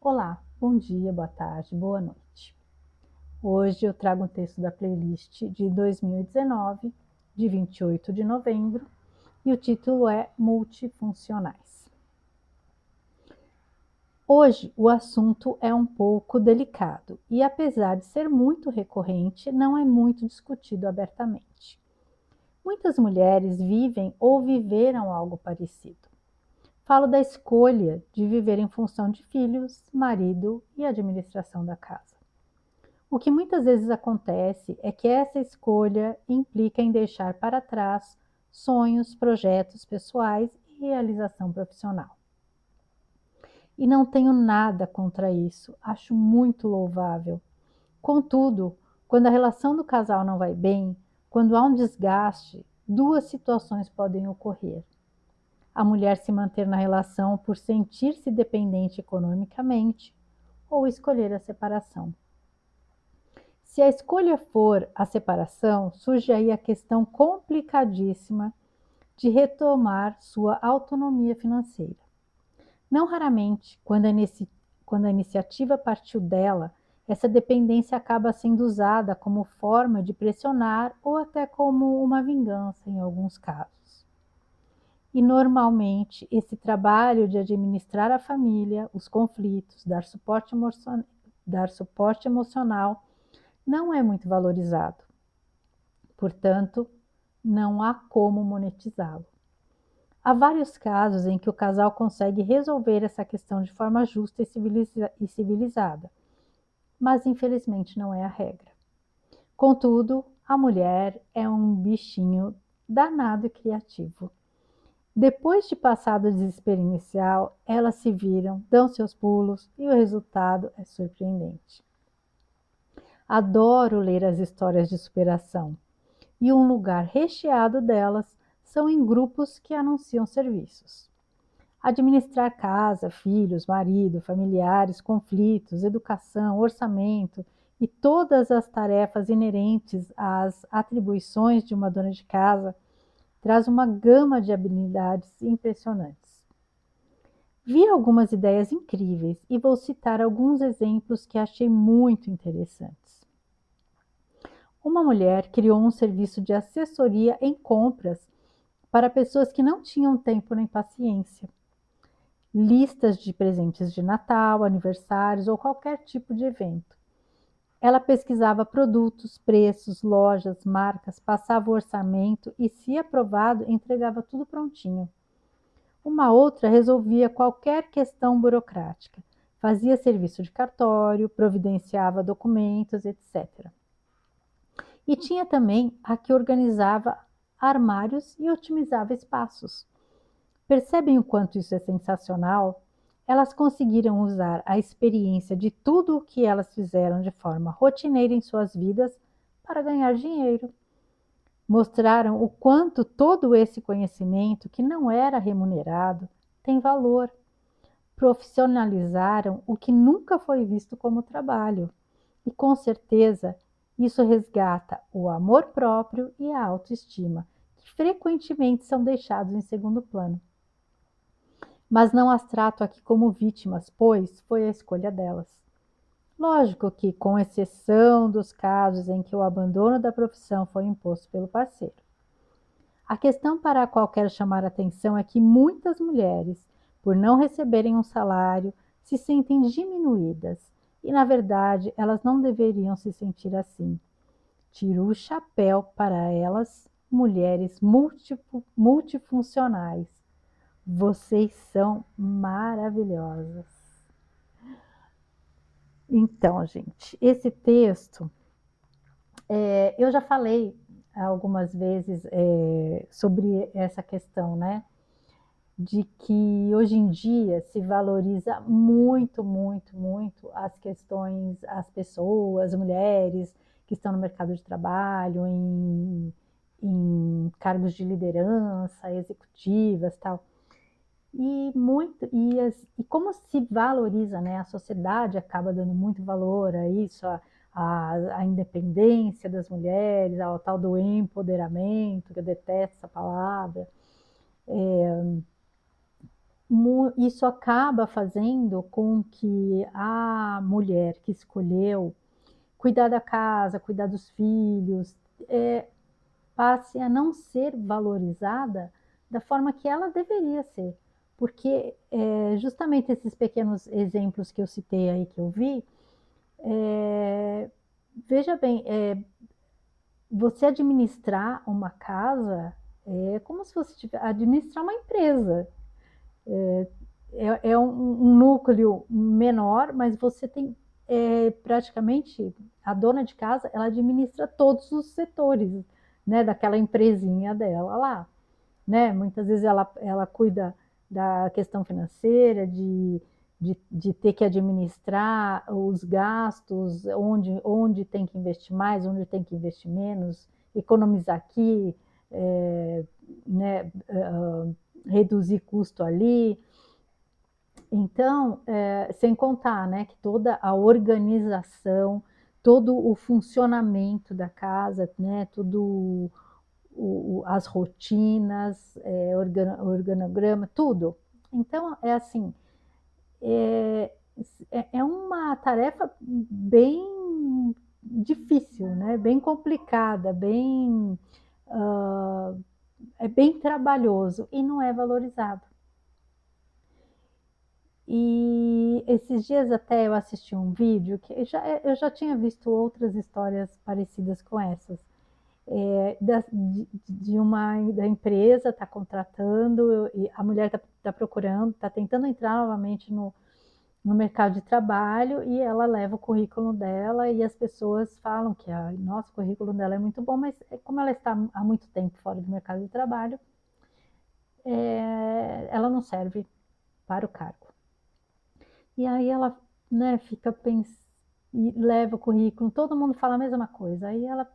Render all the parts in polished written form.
Olá, bom dia, boa tarde, boa noite. Hoje eu trago um texto da playlist de 2019, de 28 de novembro, e o título é Multifuncionais. Hoje o assunto é um pouco delicado e, apesar de ser muito recorrente, não é muito discutido abertamente. Muitas mulheres vivem ou viveram algo parecido. Falo da escolha de viver em função de filhos, marido e administração da casa. O que muitas vezes acontece é que essa escolha implica em deixar para trás sonhos, projetos pessoais e realização profissional. E não tenho nada contra isso, acho muito louvável. Contudo, quando a relação do casal não vai bem, quando há um desgaste, duas situações podem ocorrer. A mulher se manter na relação por sentir-se dependente economicamente ou escolher a separação. Se a escolha for a separação, surge aí a questão complicadíssima de retomar sua autonomia financeira. Não raramente, quando a iniciativa partiu dela, essa dependência acaba sendo usada como forma de pressionar ou até como uma vingança em alguns casos. E normalmente esse trabalho de administrar a família, os conflitos, dar suporte emocional não é muito valorizado. Portanto, não há como monetizá-lo. Há vários casos em que o casal consegue resolver essa questão de forma justa e civilizada, mas infelizmente não é a regra. Contudo, a mulher é um bichinho danado e criativo. Depois de passar do desespero inicial, elas se viram, dão seus pulos e o resultado é surpreendente. Adoro ler as histórias de superação, e um lugar recheado delas são em grupos que anunciam serviços. Administrar casa, filhos, marido, familiares, conflitos, educação, orçamento e todas as tarefas inerentes às atribuições de uma dona de casa traz uma gama de habilidades impressionantes. Vi algumas ideias incríveis e vou citar alguns exemplos que achei muito interessantes. Uma mulher criou um serviço de assessoria em compras para pessoas que não tinham tempo nem paciência. Listas de presentes de Natal, aniversários ou qualquer tipo de evento. Ela pesquisava produtos, preços, lojas, marcas, passava o orçamento e, se aprovado, entregava tudo prontinho. Uma outra resolvia qualquer questão burocrática, fazia serviço de cartório, providenciava documentos, etc. E tinha também a que organizava armários e otimizava espaços. Percebem o quanto isso é sensacional? Elas conseguiram usar a experiência de tudo o que elas fizeram de forma rotineira em suas vidas para ganhar dinheiro. Mostraram o quanto todo esse conhecimento, que não era remunerado, tem valor. Profissionalizaram o que nunca foi visto como trabalho. E com certeza isso resgata o amor próprio e a autoestima, que frequentemente são deixados em segundo plano. Mas não as trato aqui como vítimas, pois foi a escolha delas. Lógico que, com exceção dos casos em que o abandono da profissão foi imposto pelo parceiro. A questão para a qual quero chamar a atenção é que muitas mulheres, por não receberem um salário, se sentem diminuídas. E, na verdade, elas não deveriam se sentir assim. Tiro o chapéu para elas, mulheres multifuncionais. Vocês são maravilhosas. Então, gente, esse texto, eu já falei algumas vezes sobre essa questão, né? De que hoje em dia se valoriza muito, muito, muito as questões, as pessoas, mulheres que estão no mercado de trabalho, em cargos de liderança, executivas, tal. E como se valoriza, né? A sociedade acaba dando muito valor a isso, a independência das mulheres, ao tal do empoderamento, que eu detesto essa palavra. isso acaba fazendo com que a mulher que escolheu cuidar da casa, cuidar dos filhos, passe a não ser valorizada da forma que ela deveria ser. Porque justamente esses pequenos exemplos que eu citei aí, que eu vi, veja bem, você administrar uma casa é como se você administrar uma empresa. É um núcleo menor, mas você tem praticamente a dona de casa, ela administra todos os setores, né, daquela empresinha dela lá, né? Muitas vezes ela cuida da questão financeira, de ter que administrar os gastos, onde tem que investir mais, onde tem que investir menos, economizar aqui, né, reduzir custo ali. Então, sem contar, né, que toda a organização, todo o funcionamento da casa, né, tudo as rotinas, organograma, tudo. Então, é assim, é, é uma tarefa bem difícil, né? Bem complicada, é bem trabalhoso e não é valorizado. E esses dias até eu assisti um vídeo que eu já tinha visto outras histórias parecidas com essas. De uma da empresa está contratando, e a mulher está procurando, está tentando entrar novamente no mercado de trabalho, e ela leva o currículo dela e as pessoas falam que nossa, o currículo dela é muito bom, mas como ela está há muito tempo fora do mercado de trabalho, ela não serve para o cargo. E aí ela, né, fica pensando, e leva o currículo, todo mundo fala a mesma coisa. Aí ela,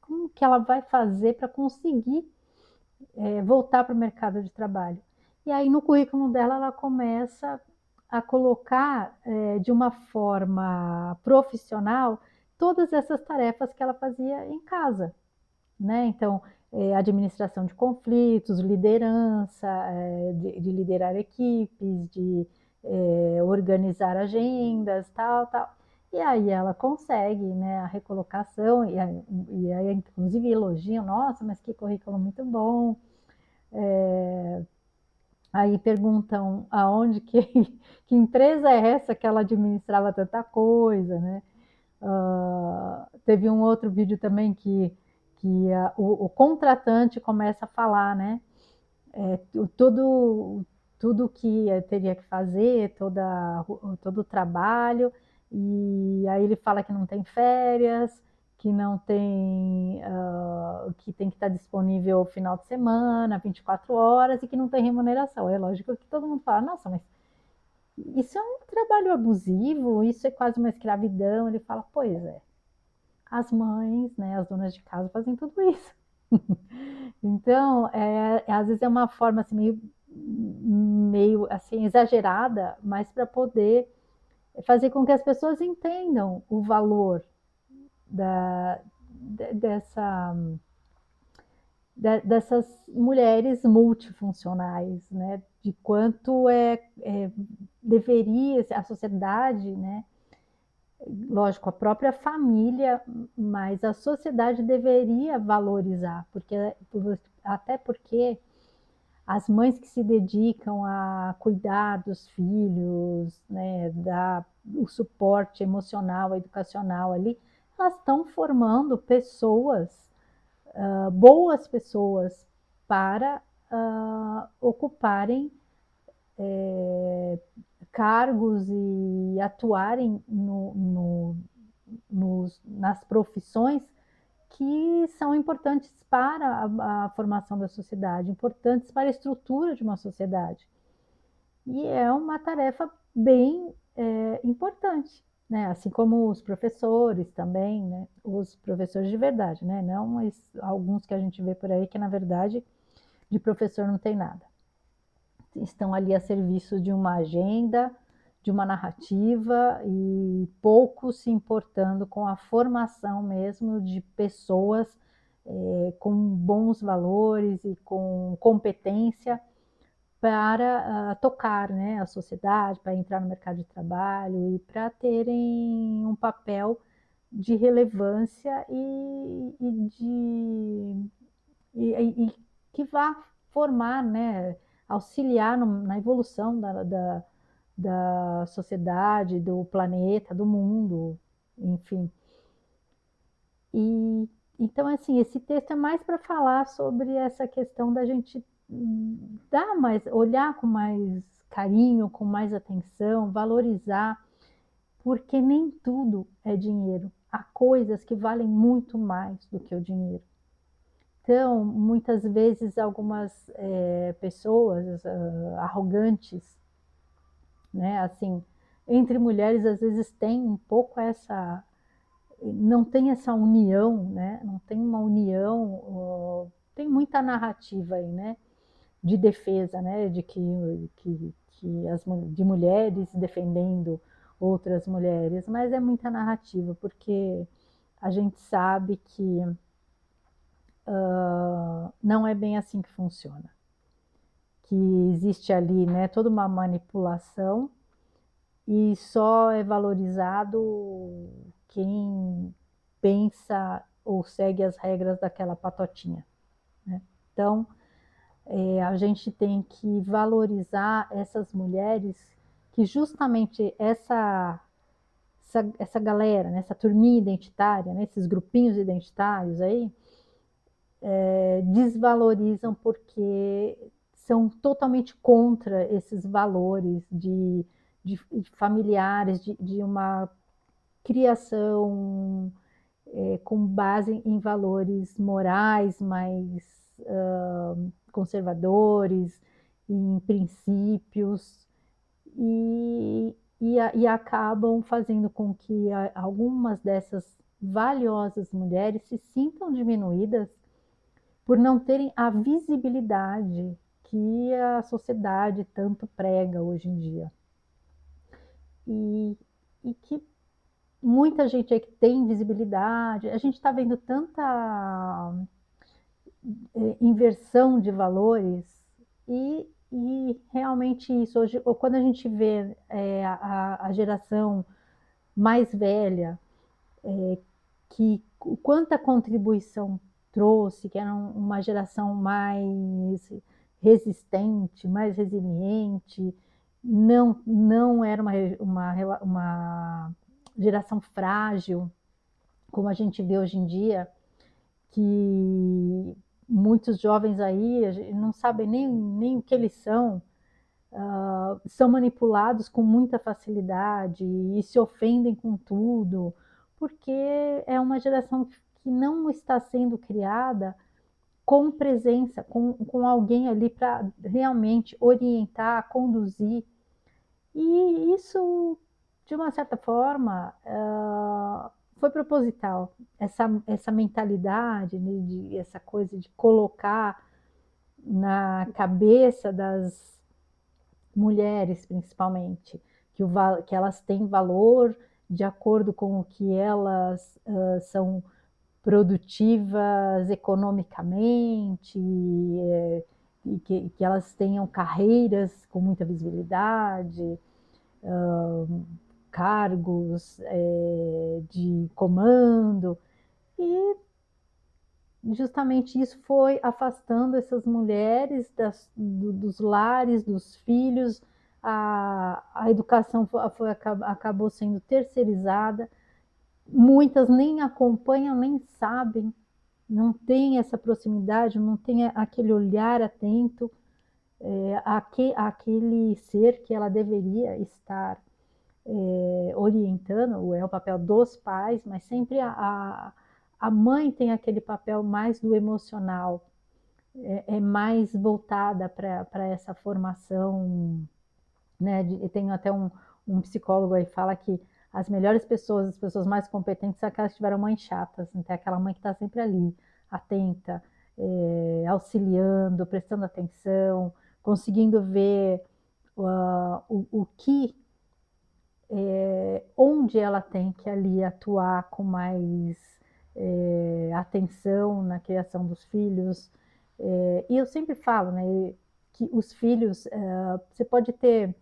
como que ela vai fazer para conseguir voltar para o mercado de trabalho? E aí no currículo dela ela começa a colocar de uma forma profissional todas essas tarefas que ela fazia em casa, né? Então, administração de conflitos, liderança, de liderar equipes, de organizar agendas, tal, tal. E aí ela consegue, né, a recolocação, e aí inclusive elogiam, nossa, mas que currículo muito bom. Aí perguntam aonde que empresa é essa que ela administrava tanta coisa, né? Teve um outro vídeo também que o contratante começa a falar, né? Tudo que teria que fazer, todo o trabalho, e aí ele fala que não tem férias, que não tem, que tem que estar disponível final de semana, 24 horas, e que não tem remuneração. É lógico que todo mundo fala, nossa, mas isso é um trabalho abusivo, isso é quase uma escravidão. Ele fala, pois é, as mães, né, as donas de casa fazem tudo isso. Então, às vezes é uma forma assim, meio assim, exagerada, mas para poder fazer com que as pessoas entendam o valor da, dessa, dessas mulheres multifuncionais, né? De quanto deveria a sociedade, né? Lógico, a própria família, mas a sociedade deveria valorizar, até porque as mães que se dedicam a cuidar dos filhos, né, dar o suporte emocional, educacional ali, elas estão formando pessoas, boas pessoas, para ocuparem cargos e atuarem nas profissões que são importantes para a formação da sociedade, importantes para a estrutura de uma sociedade. E é uma tarefa bem importante, né? Assim como os professores também, né? Os professores de verdade, né? Não alguns que a gente vê por aí que, na verdade, de professor não tem nada. Estão ali a serviço de uma agenda, de uma narrativa, e pouco se importando com a formação mesmo de pessoas com bons valores e com competência para tocar, né, a sociedade, para entrar no mercado de trabalho e para terem um papel de relevância e que vá formar, né, auxiliar na evolução da sociedade, do planeta, do mundo, enfim. E então, assim, esse texto é mais para falar sobre essa questão da gente dar mais, olhar com mais carinho, com mais atenção, valorizar, porque nem tudo é dinheiro. Há coisas que valem muito mais do que o dinheiro. Então, muitas vezes, algumas pessoas arrogantes, né, assim, entre mulheres, às vezes tem um pouco essa, não tem essa união, né, não tem uma união, tem muita narrativa aí, né, de defesa, né, de mulheres defendendo outras mulheres, mas é muita narrativa, porque a gente sabe que não é bem assim que funciona. Que existe ali, né, toda uma manipulação e só é valorizado quem pensa ou segue as regras daquela patotinha, né? Então, a gente tem que valorizar essas mulheres que justamente essa galera, né, essa turminha identitária, né, esses grupinhos identitários aí, desvalorizam porque são totalmente contra esses valores de familiares, de uma criação com base em valores morais mais conservadores, em princípios, e acabam fazendo com que algumas dessas valiosas mulheres se sintam diminuídas por não terem a visibilidade que a sociedade tanto prega hoje em dia. E que muita gente aí que tem visibilidade, a gente está vendo tanta inversão de valores e realmente isso hoje, quando a gente vê a geração mais velha, que quanta contribuição trouxe, que era uma geração mais resistente, mais resiliente, não era uma geração frágil, como a gente vê hoje em dia, que muitos jovens aí não sabem nem o que eles são manipulados com muita facilidade e se ofendem com tudo, porque é uma geração que não está sendo criada com presença, com alguém ali para realmente orientar, conduzir. E isso, de uma certa forma, foi proposital. Essa mentalidade, né, essa coisa de colocar na cabeça das mulheres, principalmente, que elas têm valor de acordo com o que elas são produtivas economicamente, e que elas tenham carreiras com muita visibilidade, cargos de comando, e justamente isso foi afastando essas mulheres dos lares, dos filhos, a educação acabou sendo terceirizada, muitas nem acompanham, nem sabem, não tem essa proximidade, não tem aquele olhar atento àquele ser que ela deveria estar orientando, é o papel dos pais, mas sempre a mãe tem aquele papel mais do emocional, é mais voltada para essa formação, né? Tenho até um psicólogo aí que fala que as melhores pessoas, as pessoas mais competentes são aquelas que tiveram mães chatas, então é aquela mãe que está sempre ali, atenta, auxiliando, prestando atenção, conseguindo ver o que onde ela tem que ali atuar com mais atenção na criação dos filhos. E eu sempre falo, né? que os filhos, você pode ter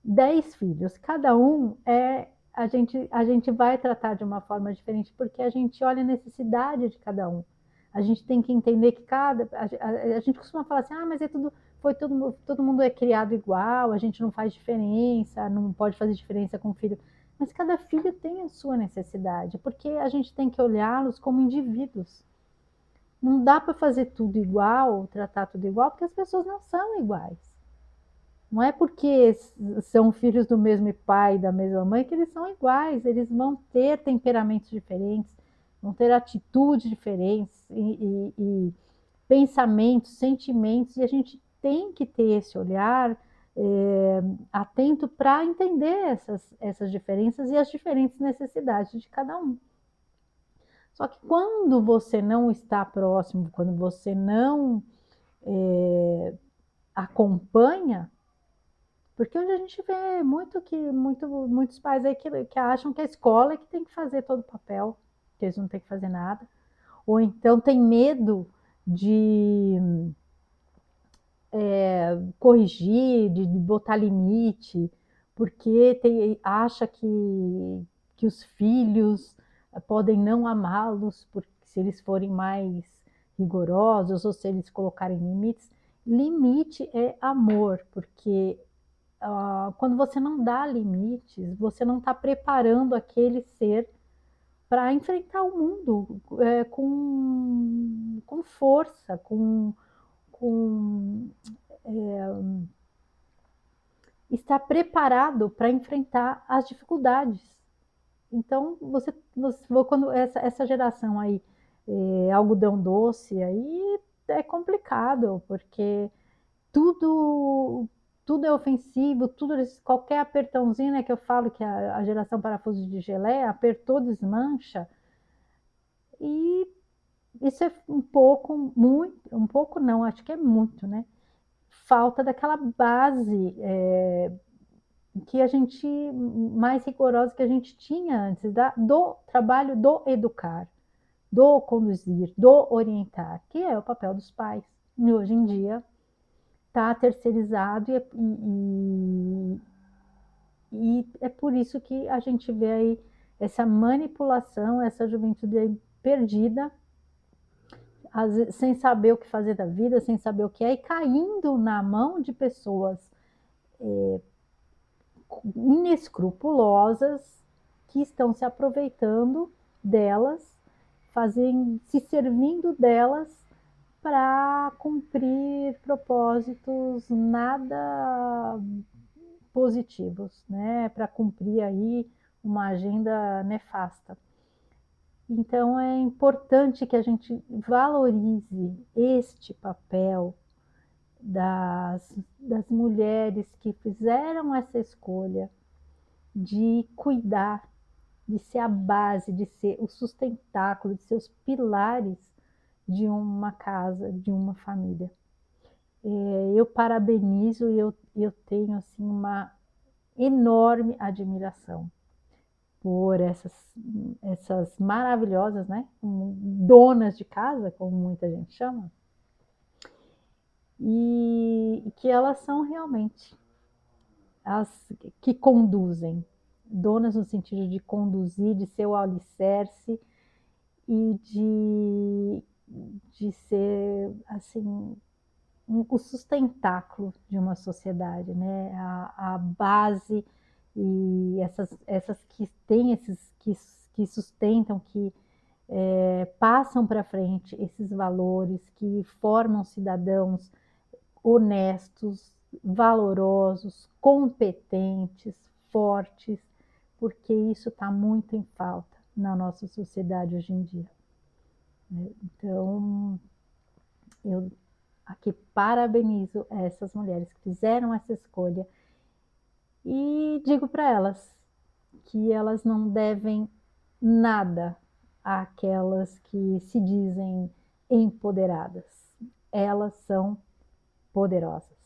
10 filhos, cada um a gente vai tratar de uma forma diferente, porque a gente olha a necessidade de cada um. A gente tem que entender que a gente costuma falar assim, mas todo mundo é criado igual, a gente não faz diferença, não pode fazer diferença com o filho. Mas cada filho tem a sua necessidade, porque a gente tem que olhá-los como indivíduos. Não dá para fazer tudo igual, tratar tudo igual, porque as pessoas não são iguais. Não é porque são filhos do mesmo pai e da mesma mãe que eles são iguais, eles vão ter temperamentos diferentes, vão ter atitudes diferentes e pensamentos, sentimentos, e a gente tem que ter esse olhar atento para entender essas diferenças e as diferentes necessidades de cada um. Só que quando você não está próximo, quando você não acompanha, porque hoje a gente vê muitos pais aí que acham que a escola é que tem que fazer todo o papel, que eles não têm que fazer nada. Ou então tem medo de corrigir, de botar limite, porque acha que os filhos podem não amá-los se eles forem mais rigorosos ou se eles colocarem limites. Limite é amor, porque quando você não dá limites, você não está preparando aquele ser para enfrentar o mundo com força, com estar preparado para enfrentar as dificuldades. Então, quando essa geração aí, algodão doce, aí é complicado, porque tudo tudo é ofensivo, qualquer apertãozinho, né, que eu falo que a geração parafuso de geleia, apertou, desmancha, e isso é um pouco não, acho que é muito, né? Falta daquela base que a gente, mais rigorosa que a gente tinha antes, do trabalho do educar, do conduzir, do orientar, que é o papel dos pais. E hoje em dia está terceirizado e é por isso que a gente vê aí essa manipulação, essa juventude aí perdida, sem saber o que fazer da vida, sem saber o que é, e caindo na mão de pessoas inescrupulosas que estão se aproveitando delas, se servindo delas para cumprir propósitos nada positivos, né? Para cumprir aí uma agenda nefasta. Então é importante que a gente valorize este papel das mulheres que fizeram essa escolha de cuidar, de ser a base, de ser o sustentáculo, de ser os pilares de uma casa, de uma família. Eu parabenizo e eu tenho assim uma enorme admiração por essas maravilhosas, né, donas de casa, como muita gente chama, e que elas são realmente as que conduzem, donas no sentido de conduzir, de ser o alicerce e de ser assim o sustentáculo de uma sociedade, né? A base e essas que têm que sustentam, que passam para frente esses valores, que formam cidadãos honestos, valorosos, competentes, fortes, porque isso está muito em falta na nossa sociedade hoje em dia. Então, eu aqui parabenizo essas mulheres que fizeram essa escolha e digo para elas que elas não devem nada àquelas que se dizem empoderadas. Elas são poderosas.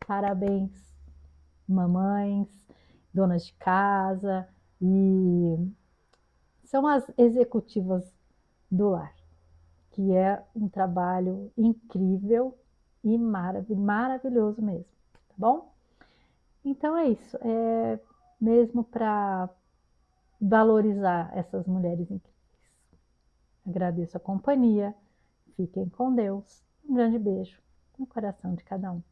Parabéns, mamães, donas de casa, e são as executivas do lar, que é um trabalho incrível e maravilhoso mesmo, tá bom? Então é isso, mesmo para valorizar essas mulheres incríveis. Agradeço a companhia, fiquem com Deus, um grande beijo no coração de cada um.